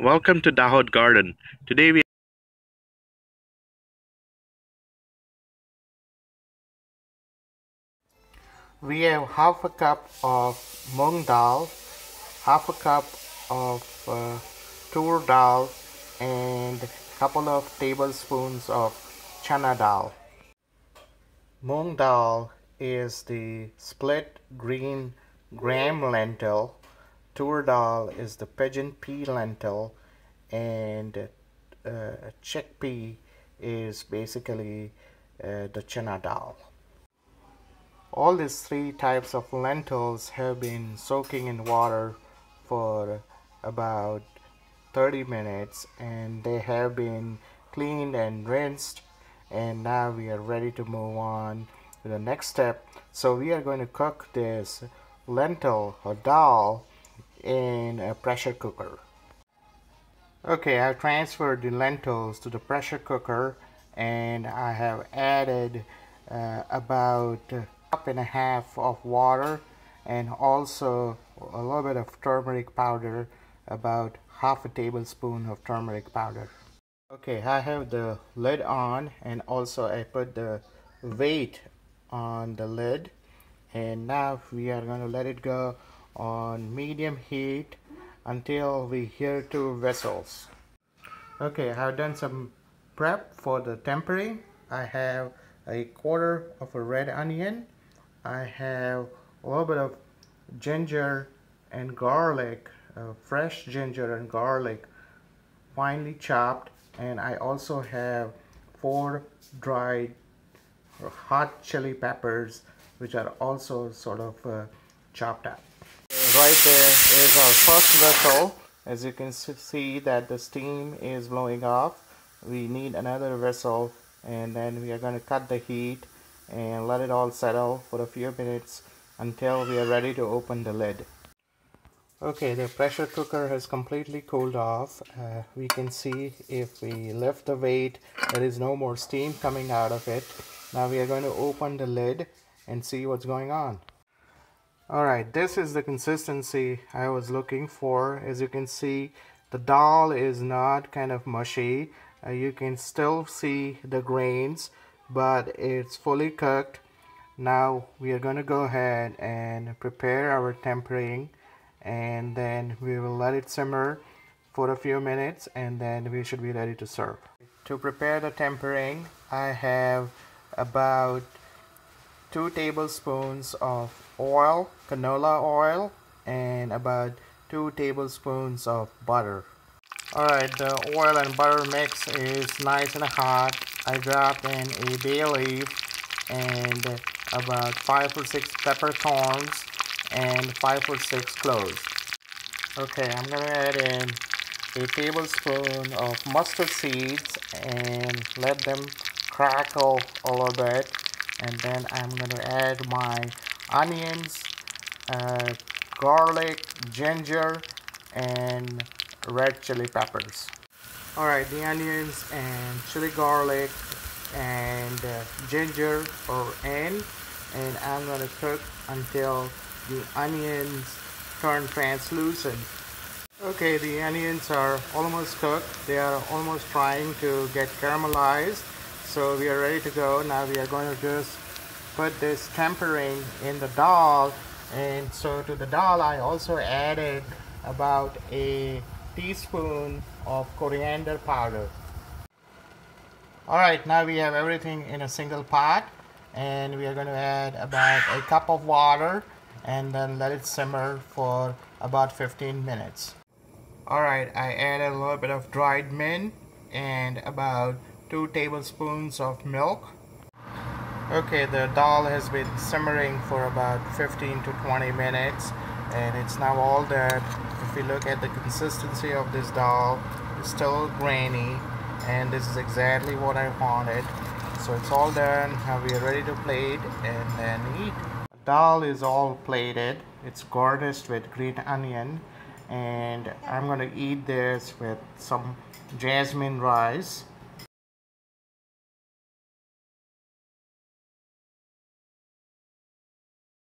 Welcome to Dahod Garden. Today we have half a cup of mung dal, half a cup of tur dal, and a couple of tablespoons of chana dal. Mung dal is the split green gram lentil. Tur dal is the pigeon pea lentil, and chickpea is basically the chana dal. All these three types of lentils have been soaking in water for about 30 minutes, and they have been cleaned and rinsed, and now we are ready to move on to the next step. So we are going to cook this lentil or dal in a pressure cooker. Okay, I've transferred the lentils to the pressure cooker, and I have added about a cup and a half of water, and also a little bit of turmeric powder, about half a tablespoon of turmeric powder. Okay, I have the lid on, and also I put the weight on the lid, and now we are going to let it go on medium heat until we hear two whistles. Okay, I've done some prep for the tempering. I have a quarter of a red onion. I have a little bit of ginger and garlic, fresh ginger and garlic, finely chopped, and I also have 4 dried hot chili peppers, which are also sort of chopped up. Right there is our first vessel. As you can see that the steam is blowing off. We need another vessel, and then we are going to cut the heat and let it all settle for a few minutes until we are ready to open the lid. Okay, the pressure cooker has completely cooled off. We can see if we lift the weight, there is no more steam coming out of it. Now we are going to open the lid and see what's going on. Alright, this is the consistency I was looking for. As you can see, the dal is not kind of mushy. You can still see the grains, but it's fully cooked. Now we are going to go ahead and prepare our tempering, and then we will let it simmer for a few minutes, and then we should be ready to serve. To prepare the tempering, I have about 2 tablespoons of oil, canola oil, and about 2 tablespoons of butter. Alright, the oil and butter mix is nice and hot. I dropped in a bay leaf and about 5 or 6 peppercorns and 5 or 6 cloves. Okay, I'm going to add in a tablespoon of mustard seeds and let them crackle a little bit. And then I'm going to add my onions, garlic, ginger, and red chili peppers. Alright, the onions and chili garlic and ginger are in, and I'm going to cook until the onions turn translucent. Okay, the onions are almost cooked. They are almost trying to get caramelized. So we are ready to go. Now we are going to just put this tempering in the dal. And so to the dal I also added about a teaspoon of coriander powder. Alright, now we have everything in a single pot, and we are going to add about a cup of water and then let it simmer for about 15 minutes. Alright, I added a little bit of dried mint and about 2 tablespoons of milk. Okay, the dal has been simmering for about 15 to 20 minutes, and it's now all done. If you look at the consistency of this dal, it's still grainy, and this is exactly what I wanted. So it's all done. Now we are ready to plate and then eat. The dal is all plated. It's garnished with green onion, and I'm going to eat this with some jasmine rice.